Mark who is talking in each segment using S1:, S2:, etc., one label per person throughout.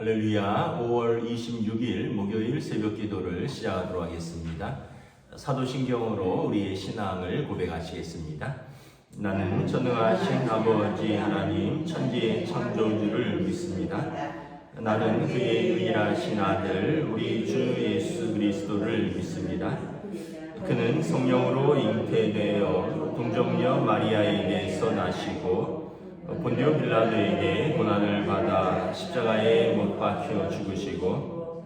S1: 할렐루야. 5월 26일 목요일 새벽 기도를 시작하도록 하겠습니다. 사도신경으로 우리의 신앙을 고백하시겠습니다. 나는 전능하신 아버지 하나님 천지의 창조주를 믿습니다. 나는 그의 유일하신 아들 우리 주 예수 그리스도를 믿습니다. 그는 성령으로 잉태되어 동정녀 마리아에게서 나시고 본디오 빌라도에게 고난을 받아 십자가에 못 박혀 죽으시고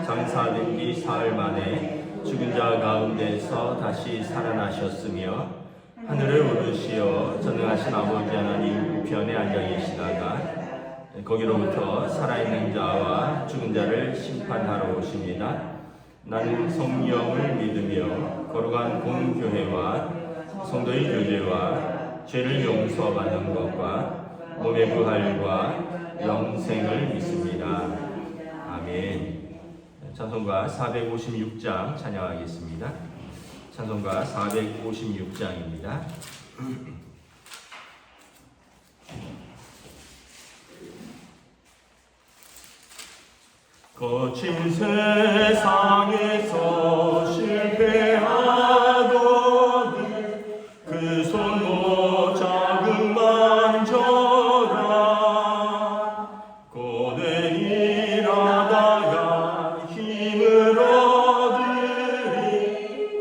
S1: 장사된 지 사흘 만에 죽은 자 가운데서 다시 살아나셨으며 하늘을 오르시어 전능하신 아버지 하나님 우편에 앉아 계시다가 거기로부터 살아있는 자와 죽은 자를 심판하러 오십니다. 나는 성령을 믿으며 거룩한 공교회와 성도의 교제와 죄를 용서받는 것과 몸의 부활과 영생을 믿습니다. 아멘. 찬송가 456장 찬양하겠습니다. 찬송가 456장입니다. 거친 세상에서 실패하거든 그 손 못 자국 만져라. 고된 일하다가 힘을 얻으리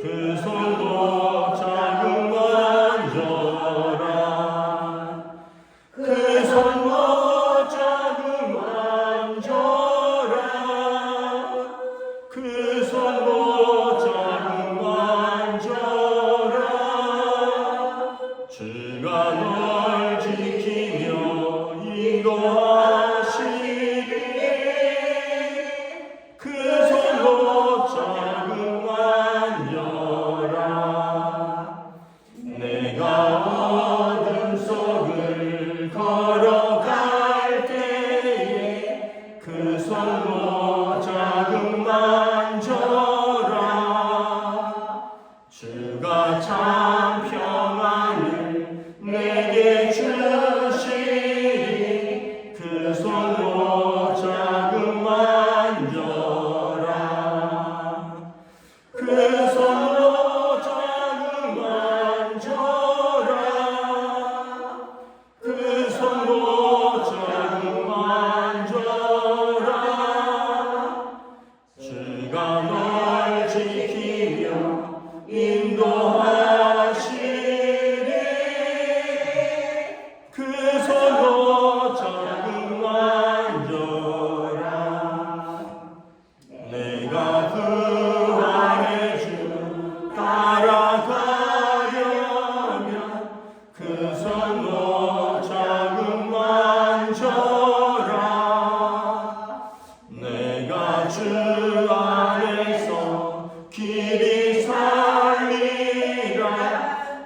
S1: 그 손 못 자국 만져라. 그 손 못 자국 만져라. 그 손 못 자국 만져라. 주가 널 지키며 인도하시리. 그 손 못 자국 만져라. 내가 어둠 속을 걸어갈 때에 그 손 못 자국 만져라. 주가 참 평안을 내게 주시리. 그 손 못 자국 만져라. 그 손 못 자국 만져라. 그 손 못 자국 만져라. 주가 널 지키며 인도하시리. 그 손 못 자국 만져라. 내가 부활의 주 따라가려면 그 손 못 자국 만져라. 내가 주 안에서 길이 살리라.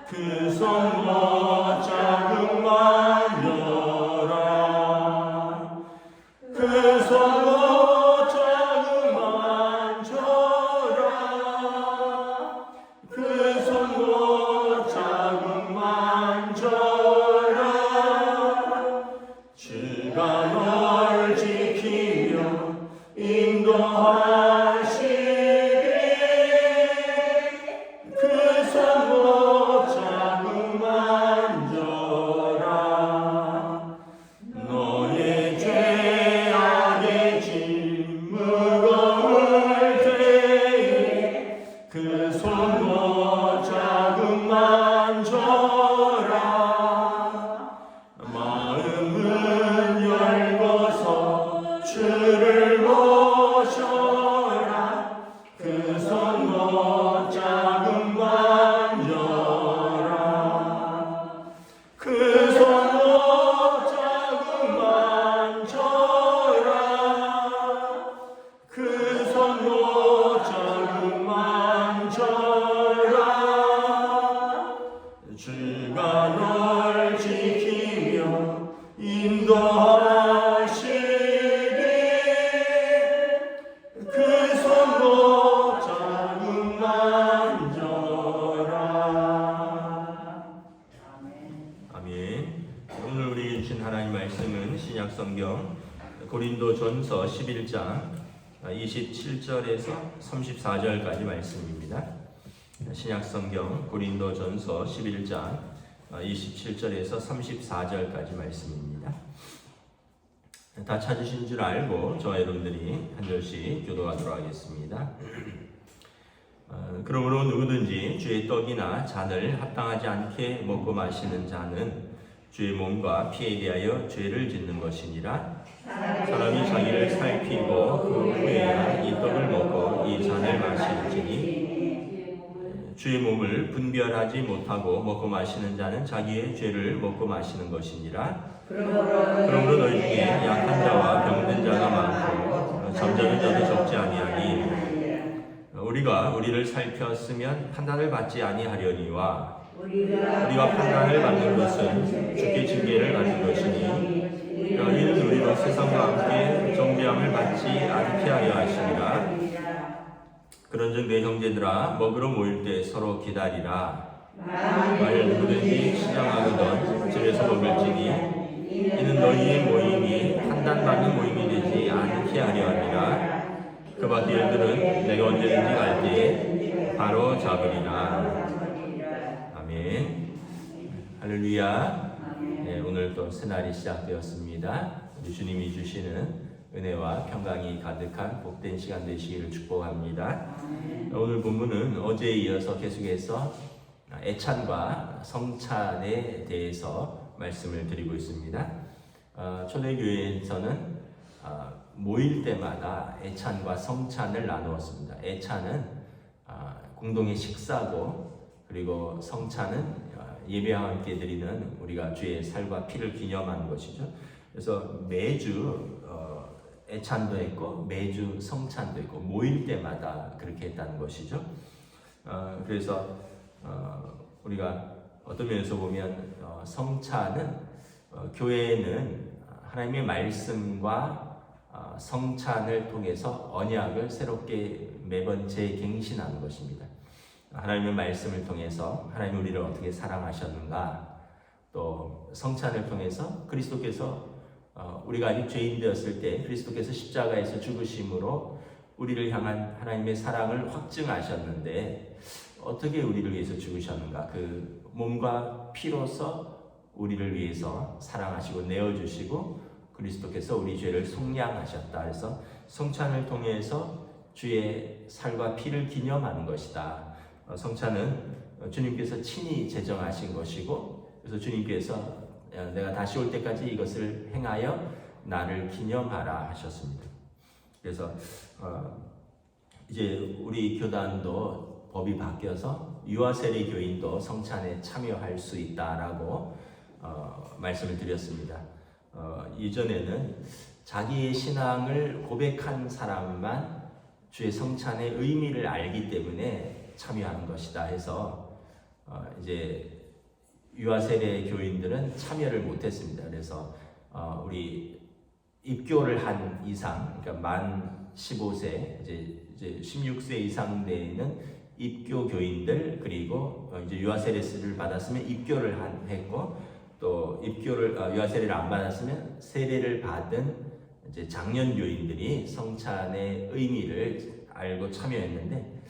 S1: 그 손 못 자국 만져라. 그 손 못 자국 만져라. 그 손 못 자국 만져라. 주가 널 지키며 인도하시리. 그 손 못 자국 만져라. 너의 죄악의 짐 무거울 때에 그 손 못 자국 만져라. 마음은 열고서 주를 모셔
S2: 고린도전서 11장 27절에서 34절까지 말씀입니다. 신약성경 고린도전서 11장 27절에서 34절까지 말씀입니다. 다 찾으신 줄 알고 저와 여러분들이 한 절씩 교도하도록 하겠습니다. 그러므로 누구든지 주의 떡이나 잔을 합당하지 않게 먹고 마시는 자는 주의 몸과 피에 대하여 죄를 짓는 것이니라. 사람이 자기를 살피고 그 후에야 이 떡을 먹고 이 잔을 마실지니 주의 몸을 분별하지 못하고 먹고 마시는 자는 자기의 죄를 먹고 마시는 것이니라. 그러므로 너희 중에 약한 자와 병든 자가 많고 잠자는 자도 적지 아니하니 우리가 우리를 살폈으면 판단을 받지 아니하려니와 우리가 판단을 받는 것은 주께 징계를 받는 것이니 이는 우리로 세상과 함께 정죄함을 받지 않게 하려 하시니라. 그런즉 내 형제들아 먹으러 모일 때 서로 기다리라. 만일 누구든지 시장하거든 집에서 먹을지니 이는 너희의 모임이 판단받는 모임이 되지 않게 하려 함이라. 그 밖의 일들은 내가 언제든지 갈 때에 바로 잡으리라. 아멘. 할렐루야. 네, 오늘 또 새날이 시작되었습니다. 우리 주님이 주시는 은혜와 평강이 가득한 복된 시간 되시기를 축복합니다. 오늘 본문은 어제에 이어서 계속해서 애찬과 성찬에 대해서 말씀을 드리고 있습니다. 초대교회에서는 모일 때마다 애찬과 성찬을 나누었습니다. 애찬은 공동의 식사고, 그리고 성찬은 예배와 함께 드리는 우리가 주의 살과 피를 기념하는 것이죠. 그래서 매주 애찬도 했고 매주 성찬도 했고 모일 때마다 그렇게 했다는 것이죠. 그래서 우리가 어떤 면에서 보면 성찬은 교회는 하나님의 말씀과 성찬을 통해서 언약을 새롭게 매번 재갱신하는 것입니다. 하나님의 말씀을 통해서 하나님 우리를 어떻게 사랑하셨는가, 또 성찬을 통해서 그리스도께서 우리가 아직 죄인 되었을 때 그리스도께서 십자가에서 죽으심으로 우리를 향한 하나님의 사랑을 확증하셨는데 어떻게 우리를 위해서 죽으셨는가, 그 몸과 피로서 우리를 위해서 사랑하시고 내어주시고 그리스도께서 우리 죄를 속량하셨다. 그래서 성찬을 통해서 주의 살과 피를 기념하는 것이다. 성찬은 주님께서 친히 제정하신 것이고, 그래서 주님께서 내가 다시 올 때까지 이것을 행하여 나를 기념하라 하셨습니다. 그래서 이제 우리 교단도 법이 바뀌어서 유아세례 교인도 성찬에 참여할 수 있다라고 말씀을 드렸습니다. 이전에는 자기의 신앙을 고백한 사람만 주의 성찬의 의미를 알기 때문에 참여하는 것이다 해서 이제 유아세례 교인들은 참여를 못했습니다. 그래서 우리 입교를 한 이상, 그러니까 만 15세, 이제 16세 이상 되는 입교 교인들, 그리고 이제 유아세례를 받았으면 입교를 했고, 또 유아세례를 안 받았으면 세례를 받은 이제 장년 교인들이 성찬의 의미를 알고 참여했는데,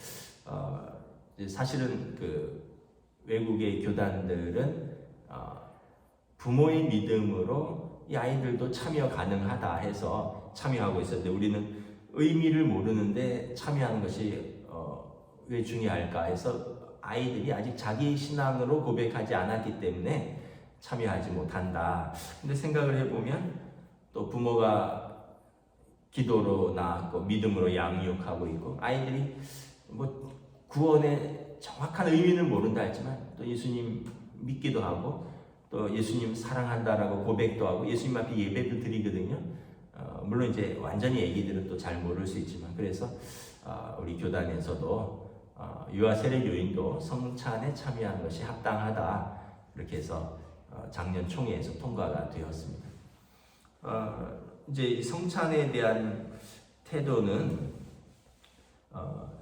S2: 사실은 그 외국의 교단들은 부모의 믿음으로 이 아이들도 참여 가능하다 해서 참여하고 있었는데, 우리는 의미를 모르는데 참여하는 것이 왜 중요할까 해서 아이들이 아직 자기 신앙으로 고백하지 않았기 때문에 참여하지 못한다. 근데 생각을 해보면 또 부모가 기도로 낳았고 믿음으로 양육하고 있고, 아이들이 뭐 구원의 정확한 의미는 모른다 했지만 또 예수님 믿기도 하고 또 예수님 사랑한다라고 고백도 하고 예수님 앞에 예배도 드리거든요. 물론 이제 완전히 애기들은 또 잘 모를 수 있지만, 그래서 우리 교단에서도 유아세례 교인도 성찬에 참여하는 것이 합당하다, 이렇게 해서 작년 총회에서 통과가 되었습니다. 이제 성찬에 대한 태도는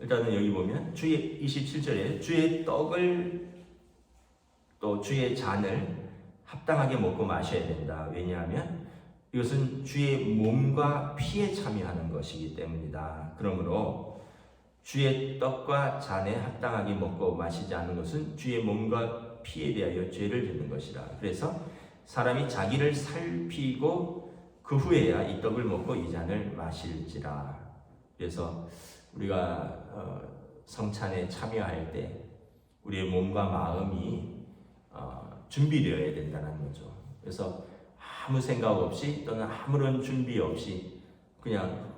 S2: 일단은 여기 보면 주의 27절에 주의 떡을 또 주의 잔을 합당하게 먹고 마셔야 된다. 왜냐하면 이것은 주의 몸과 피에 참여하는 것이기 때문이다. 그러므로 주의 떡과 잔에 합당하게 먹고 마시지 않는 것은 주의 몸과 피에 대하여 죄를 짓는 것이라. 그래서 사람이 자기를 살피고 그 후에야 이 떡을 먹고 이 잔을 마실지라. 그래서 우리가 성찬에 참여할 때 우리의 몸과 마음이 준비되어야 된다는 거죠. 그래서 아무 생각 없이 또는 아무런 준비 없이 그냥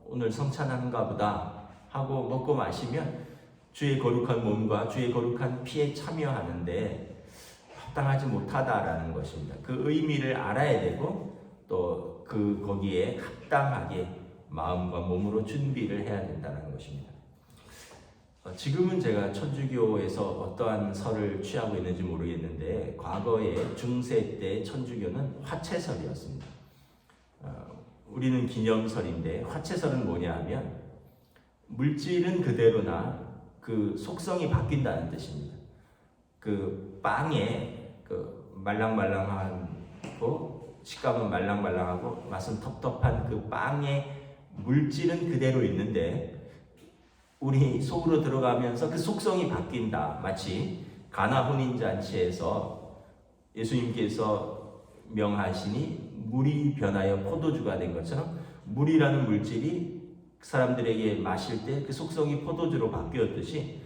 S2: 오늘 성찬하는가 보다 하고 먹고 마시면 주의 거룩한 몸과 주의 거룩한 피에 참여하는데 합당하지 못하다라는 것입니다. 그 의미를 알아야 되고 또 거기에 합당하게 마음과 몸으로 준비를 해야 된다는 것입니다. 지금은 제가 천주교에서 어떠한 설을 취하고 있는지 모르겠는데 과거에 중세 때 천주교는 화채설이었습니다. 우리는 기념설인데 화채설은 뭐냐 하면 물질은 그대로나 그 속성이 바뀐다는 뜻입니다. 그 빵에 그 말랑말랑하고 식감은 말랑말랑하고 맛은 텁텁한 그 빵의 물질은 그대로 있는데 우리 속으로 들어가면서 그 속성이 바뀐다. 마치 가나 혼인잔치에서 예수님께서 명하시니 물이 변하여 포도주가 된 것처럼 물이라는 물질이 사람들에게 마실 때 그 속성이 포도주로 바뀌었듯이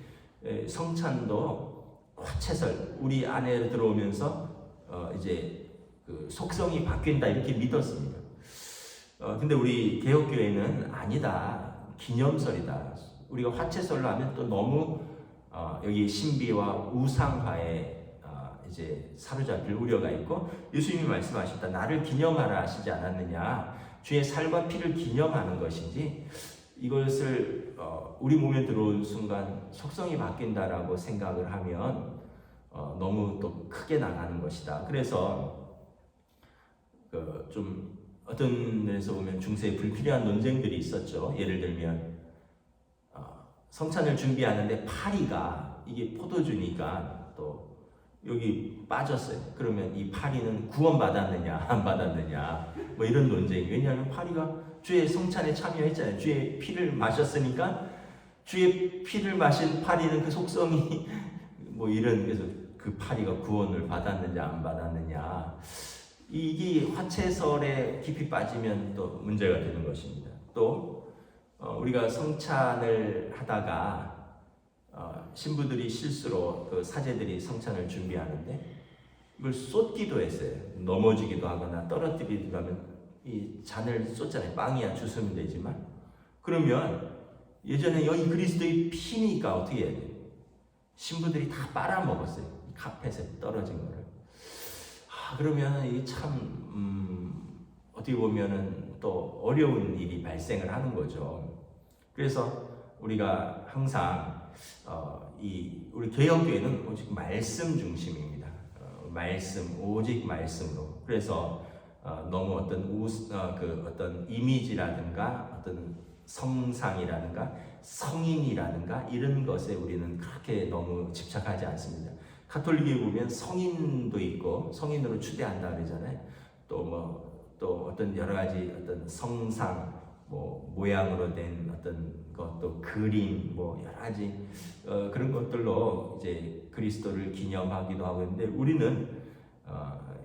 S2: 성찬도 화채설 우리 안에 들어오면서 이제 그 속성이 바뀐다 이렇게 믿었습니다. 근데 우리 개혁교회는 아니다. 기념설이다. 우리가 화채설로 하면 또 너무 여기 신비와 우상화에 이제 사로잡힐 우려가 있고 예수님이 말씀하셨다. 나를 기념하라 하시지 않았느냐. 주의 살과 피를 기념하는 것이지 이것을 우리 몸에 들어온 순간 속성이 바뀐다라고 생각을 하면 너무 또 크게 나가는 것이다. 그래서 좀 어떤 데서 보면 중세에 불필요한 논쟁들이 있었죠. 예를 들면 성찬을 준비하는데 파리가 이게 포도주니까 또 여기 빠졌어요. 그러면 이 파리는 구원받았느냐 안 받았느냐 뭐 이런 논쟁이. 왜냐하면 파리가 주의 성찬에 참여했잖아요. 주의 피를 마셨으니까 주의 피를 마신 파리는 그 속성이 뭐 이런. 그래서 그 파리가 구원을 받았느냐 안 받았느냐 이게 화채설에 깊이 빠지면 또 문제가 되는 것입니다. 또 우리가 성찬을 하다가 신부들이 실수로 그 사제들이 성찬을 준비하는데 이걸 쏟기도 했어요. 넘어지기도 하거나 떨어뜨리기도 하면 이 잔을 쏟잖아요. 빵이야 주스면 되지만 그러면 예전에 여기 그리스도의 피니까 어떻게 해야 돼요? 신부들이 다 빨아먹었어요. 이 카펫에 떨어진 거를. 그러면 이게 참 어떻게 보면은 또 어려운 일이 발생을 하는 거죠. 그래서 우리가 항상 우리 개혁교회는 오직 말씀 중심입니다. 말씀, 오직 말씀으로. 그래서 너무 어떤 이미지라든가 어떤 성상이라든가 성인이라든가 이런 것에 우리는 그렇게 너무 집착하지 않습니다. 가톨릭에 보면 성인도 있고 성인으로 추대한다 그러잖아요. 또 어떤 여러 가지 어떤 성상 모양으로 된 어떤 것도 그림 여러 가지 그런 것들로 이제 그리스도를 기념하기도 하고 있는데 우리는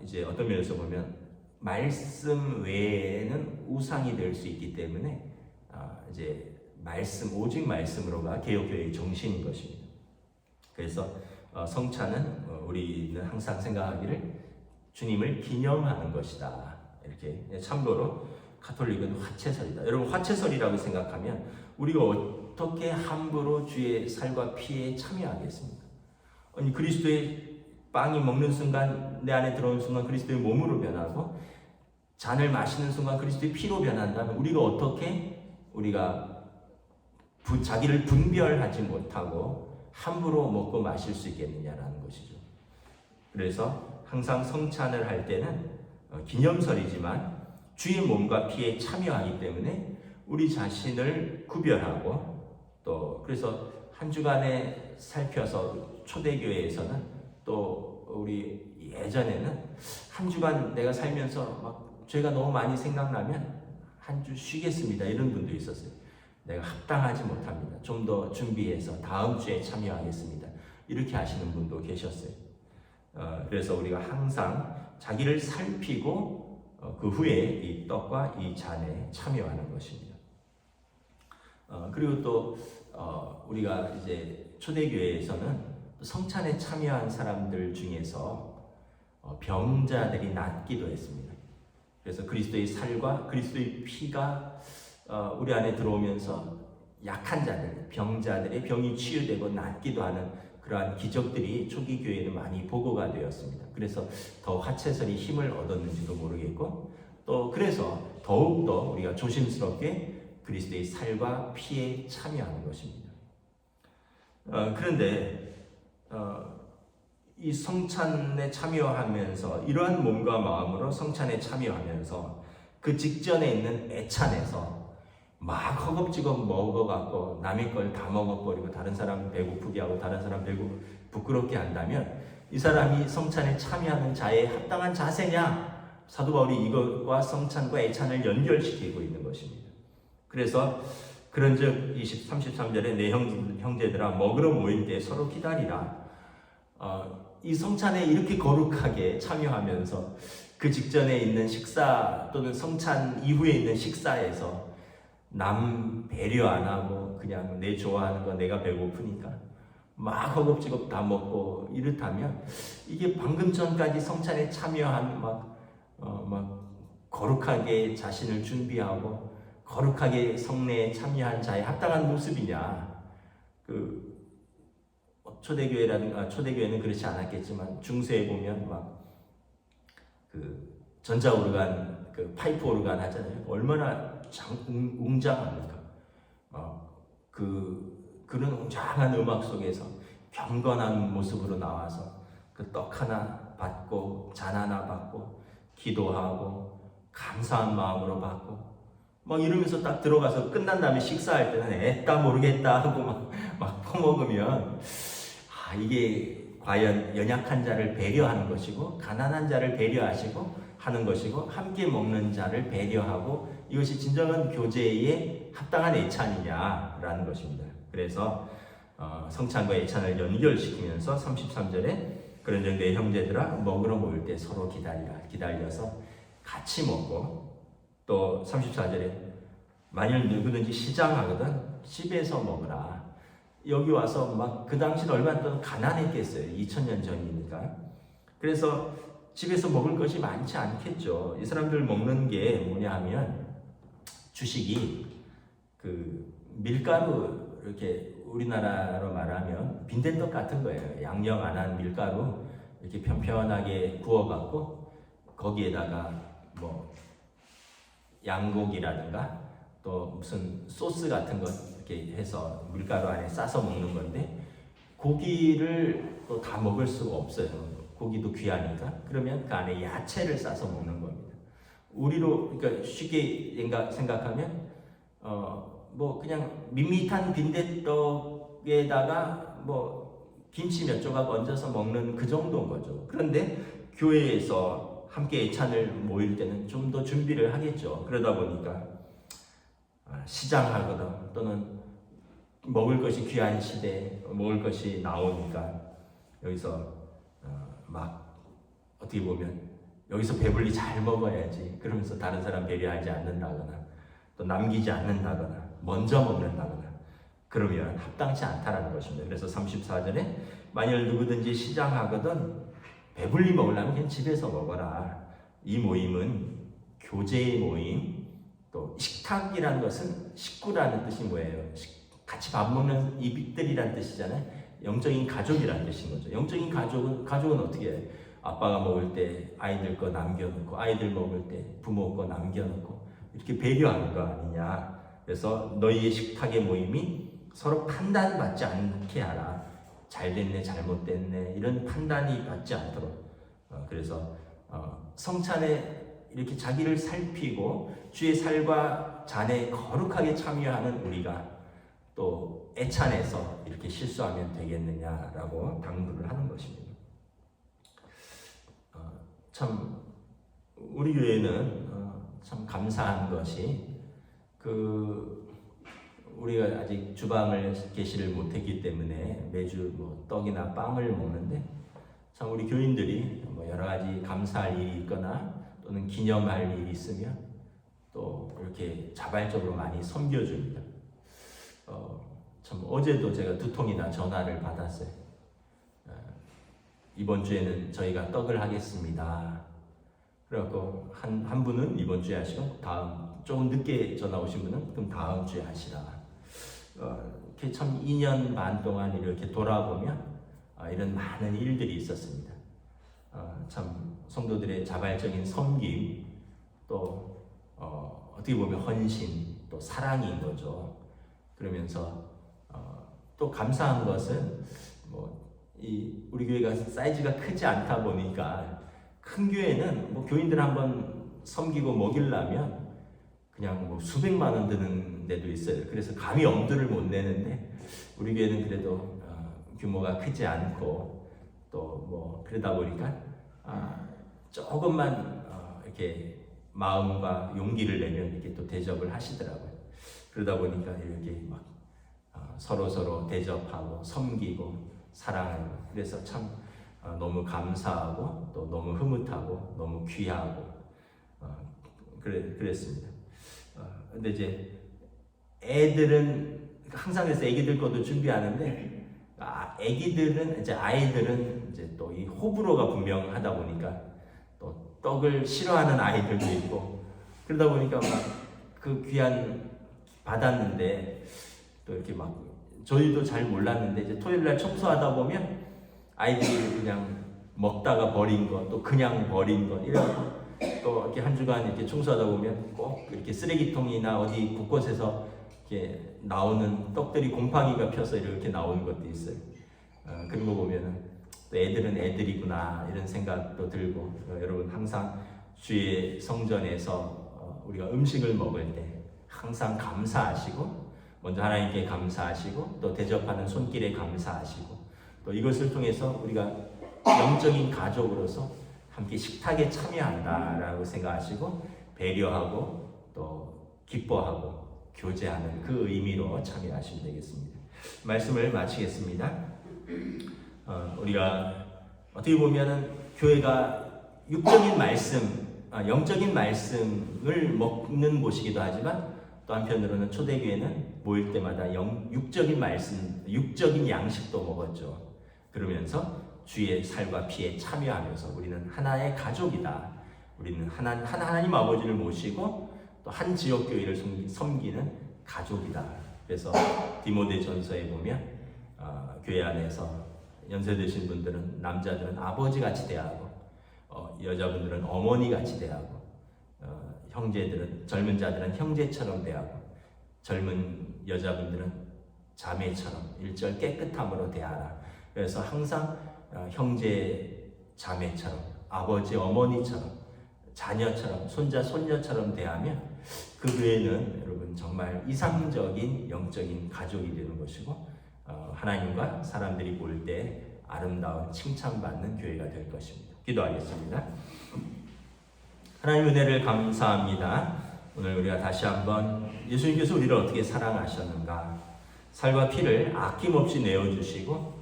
S2: 이제 어떤 면에서 보면 말씀 외에는 우상이 될 수 있기 때문에 이제 오직 말씀으로가 개혁교회의 정신인 것입니다. 그래서 성찬은 우리는 항상 생각하기를 주님을 기념하는 것이다. 이렇게. 참고로 가톨릭은 화채설이다. 여러분 화채설이라고 생각하면 우리가 어떻게 함부로 주의 살과 피에 참여하겠습니까? 아니 그리스도의 빵이 먹는 순간 내 안에 들어오는 순간 그리스도의 몸으로 변하고 잔을 마시는 순간 그리스도의 피로 변한다면 우리가 자기를 분별하지 못하고 함부로 먹고 마실 수 있겠느냐라는 것이죠. 그래서 항상 성찬을 할 때는 기념설이지만 주의 몸과 피에 참여하기 때문에 우리 자신을 구별하고 또 그래서 한 주간에 살펴서 초대교회에서는 또 우리 예전에는 한 주간 내가 살면서 막 죄가 너무 많이 생각나면 한 주 쉬겠습니다. 이런 분도 있었어요. 내가 합당하지 못합니다. 좀 더 준비해서 다음 주에 참여하겠습니다. 이렇게 하시는 분도 계셨어요. 그래서 우리가 항상 자기를 살피고 그 후에 이 떡과 이 잔에 참여하는 것입니다. 그리고 또 우리가 이제 초대교회에서는 성찬에 참여한 사람들 중에서 병자들이 낫기도 했습니다. 그래서 그리스도의 살과 그리스도의 피가 우리 안에 들어오면서 약한 자들, 병자들의 병이 치유되고 낫기도 하는 그러한 기적들이 초기 교회에는 많이 보고가 되었습니다. 그래서 더 화채설이 힘을 얻었는지도 모르겠고, 또 그래서 더욱더 우리가 조심스럽게 그리스도의 살과 피에 참여하는 것입니다. 그런데 이 성찬에 참여하면서 이러한 몸과 마음으로 성찬에 참여하면서 그 직전에 있는 애찬에서 막 허겁지겁 먹어갖고 남의 걸 다 먹어버리고 다른 사람 배고프게 하고 다른 사람 부끄럽게 한다면 이 사람이 성찬에 참여하는 자의 합당한 자세냐? 사도 바울이 이것과 성찬과 애찬을 연결시키고 있는 것입니다. 그래서 그런즉 33절에 내 형제들아 먹으러 모일 때 서로 기다리라. 이 성찬에 이렇게 거룩하게 참여하면서 그 직전에 있는 식사 또는 성찬 이후에 있는 식사에서 남 배려 안 하고 그냥 내 좋아하는 거 내가 배고프니까 막 허겁지겁 다 먹고 이렇다면 이게 방금 전까지 성찬에 참여한 막 거룩하게 자신을 준비하고 거룩하게 성례에 참여한 자의 합당한 모습이냐? 초대교회는 그렇지 않았겠지만 중세에 보면 막 전자 오르간, 파이프 오르간 하잖아요. 얼마나 웅장합니까? 그런 웅장한 음악 속에서 경건한 모습으로 나와서 그 떡 하나 받고 잔 하나 받고 기도하고 감사한 마음으로 받고 막 이러면서 딱 들어가서 끝난 다음에 식사할 때는 애따 모르겠다 하고 막 퍼먹으면 이게 과연 연약한 자를 배려하는 것이고 가난한 자를 배려하시고 하는 것이고 함께 먹는 자를 배려하고 이것이 진정한 교제의 합당한 애찬이냐라는 것입니다. 그래서 성찬과 애찬을 연결시키면서 33절에 그런즉 내 형제들아 먹으러 모일 때 서로 기다려서 같이 먹고 또 34절에 만일 누구든지 시장하거든 집에서 먹으라. 여기 와서 막 그 당시는 얼마나 또 가난했겠어요. 2000년 전이니까. 그래서 집에서 먹을 것이 많지 않겠죠. 이 사람들 먹는 게 뭐냐 하면 주식이 밀가루 이렇게 우리나라로 말하면 빈대떡 같은 거예요. 양념 안 한 밀가루 이렇게 편편하게 구워갖고 거기에다가 뭐 양고기라든가 또 무슨 소스 같은 거 이렇게 해서 밀가루 안에 싸서 먹는 건데 고기를 또 다 먹을 수가 없어요. 고기도 귀하니까. 그러면 그 안에 야채를 싸서 먹는 겁니다. 우리로 그러니까 쉽게 생각하면 뭐 그냥 밋밋한 빈대떡에다가 뭐 김치 몇 조각 얹어서 먹는 그 정도인 거죠. 그런데 교회에서 함께 애찬을 모일 때는 좀 더 준비를 하겠죠. 그러다 보니까 시장하거나 또는 먹을 것이 귀한 시대에 먹을 것이 나오니까 여기서 막 어떻게 보면 여기서 배불리 잘 먹어야지 그러면서 다른 사람 배려하지 않는다거나 또 남기지 않는다거나 먼저 먹는다거나 그러면 합당치 않다라는 것입니다. 그래서 34절에 만일 누구든지 시장하거든 배불리 먹으려면 그냥 집에서 먹어라. 이 모임은 교제의 모임, 또 식탁이라는 것은 식구라는 뜻이 뭐예요? 같이 밥 먹는 이들이라는 뜻이잖아요. 영적인 가족이라는 뜻인 거죠. 영적인 가족은 어떻게 해요? 아빠가 먹을 때 아이들 거 남겨놓고 아이들 먹을 때 부모 거 남겨놓고 이렇게 배려하는 거 아니냐. 그래서 너희의 식탁의 모임이 서로 판단받지 않게 하라. 잘 됐네 잘못됐네 이런 판단이 받지 않도록 그래서 성찬에 이렇게 자기를 살피고 주의 살과 잔에 거룩하게 참여하는 우리가 또 애찬에서 이렇게 실수하면 되겠느냐라고 당부를 하는 것입니다. 참 우리 교회는 참 감사한 것이 우리가 아직 주방을 개시를 못했기 때문에 매주 뭐 떡이나 빵을 먹는데 참 우리 교인들이 뭐 여러 가지 감사할 일이 있거나 또는 기념할 일이 있으면 또 이렇게 자발적으로 많이 섬겨줍니다. 참 어제도 제가 2통이나 전화를 받았어요. 이번 주에는 저희가 떡을 하겠습니다. 그래갖고 한 분은 이번 주에 하시고 조금 늦게 전화 오신 분은 그럼 다음 주에 하시라. 이렇게 참 2년 반 동안 이렇게 돌아보면 이런 많은 일들이 있었습니다. 참 성도들의 자발적인 섬김, 또 어떻게 보면 헌신, 또 사랑인 거죠. 그러면서 또 감사한 것은 우리 교회가 사이즈가 크지 않다 보니까 큰 교회는 교인들 한번 섬기고 먹이려면 그냥 수백만 원 드는 데도 있어요. 그래서 감히 엄두를 못 내는데 우리 교회는 그래도 규모가 크지 않고 또 그러다 보니까 조금만 이렇게 마음과 용기를 내면 이렇게 또 대접을 하시더라고요. 그러다 보니까 이렇게 막 서로 대접하고 섬기고 사랑하고 그래서 참 너무 감사하고 또 너무 흐뭇하고 너무 귀하고 그랬습니다. 근데 이제 애들은 항상 그래서 애기들 것도 준비하는데 아이들은 이제 또 이 호불호가 분명하다 보니까 또 떡을 싫어하는 아이들도 있고 그러다 보니까 그 귀한 받았는데 또 이렇게 저희도 잘 몰랐는데 이제 토요일 날 청소하다 보면 아이들이 그냥 먹다가 버린 거 또 그냥 버린 거 이래서 또 이렇게 한 주간 이렇게 청소하다 보면 꼭 이렇게 쓰레기통이나 어디 곳곳에서 이렇게 나오는 떡들이 곰팡이가 펴서 이렇게 나오는 것도 있어요. 그런 거 보면은 애들은 애들이구나 이런 생각도 들고 여러분 항상 주의 성전에서 우리가 음식을 먹을 때 항상 감사하시고 먼저 하나님께 감사하시고 또 대접하는 손길에 감사하시고 또 이것을 통해서 우리가 영적인 가족으로서 함께 식탁에 참여한다라고 생각하시고 배려하고 또 기뻐하고 교제하는 그 의미로 참여하시면 되겠습니다. 말씀을 마치겠습니다. 우리가 어떻게 보면은 교회가 육적인 말씀, 영적인 말씀을 먹는 곳이기도 하지만 또 한편으로는 초대교회는 모일 때마다 육적인 말씀, 육적인 양식도 먹었죠. 그러면서 주의 살과 피에 참여하면서 우리는 하나의 가족이다. 우리는 하나님 아버지를 모시고 또 한 지역교회를 섬기는 가족이다. 그래서 디모데전서에 보면 교회 안에서 연세 드신 분들은 남자들은 아버지같이 대하고 여자분들은 어머니같이 대하고 젊은 자들은 형제처럼 대하고 젊은 여자분들은 자매처럼 일절 깨끗함으로 대하라. 그래서 항상 형제 자매처럼 아버지 어머니처럼 자녀처럼 손자 손녀처럼 대하면 그 교회는 여러분 정말 이상적인 영적인 가족이 되는 것이고 하나님과 사람들이 볼 때 아름다운 칭찬받는 교회가 될 것입니다. 기도하겠습니다. 하나님 은혜를 감사합니다. 오늘 우리가 다시 한번 예수님께서 우리를 어떻게 사랑하셨는가 살과 피를 아낌없이 내어주시고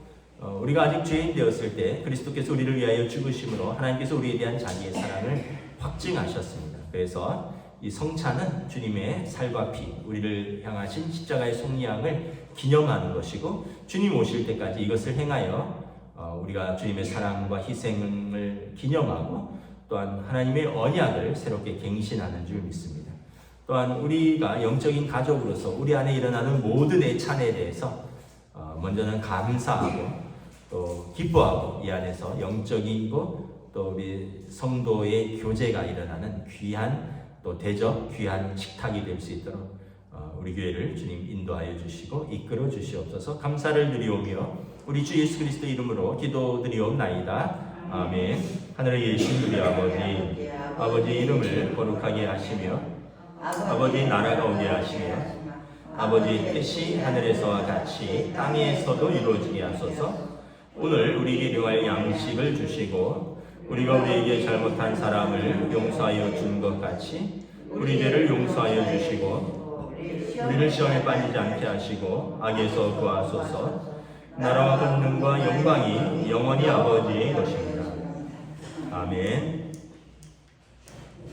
S2: 우리가 아직 죄인 되었을 때 그리스도께서 우리를 위하여 죽으심으로 하나님께서 우리에 대한 자기의 사랑을 확증하셨습니다. 그래서 이 성찬은 주님의 살과 피, 우리를 향하신 십자가의 속량을 기념하는 것이고 주님 오실 때까지 이것을 행하여 우리가 주님의 사랑과 희생을 기념하고 또한 하나님의 언약을 새롭게 갱신하는 줄 믿습니다. 또한 우리가 영적인 가족으로서 우리 안에 일어나는 모든 애찬에 대해서 먼저는 감사하고 또 기뻐하고 이 안에서 영적이고 또 우리 성도의 교제가 일어나는 귀한 또 대접, 귀한 식탁이 될 수 있도록 우리 교회를 주님 인도하여 주시고 이끌어 주시옵소서. 감사를 드리오며 우리 주 예수 그리스도 이름으로 기도드리옵나이다. 아멘. 하늘에 계신 우리 아버지 이름을 거룩하게 하시며 아버지 나라가 오게 하시며 아버지 뜻이 하늘에서와 같이 땅에서도 이루어지게 하소서. 오늘 우리에게 일용할 양식을 주시고 우리가 우리에게 잘못한 사람을 용서하여 준 것 같이 우리 죄를 용서하여 주시고 우리를 시험에 빠지지 않게 하시고 악에서 구하소서. 나라와 권능과 영광이 영원히 아버지의 것입니다. 아멘.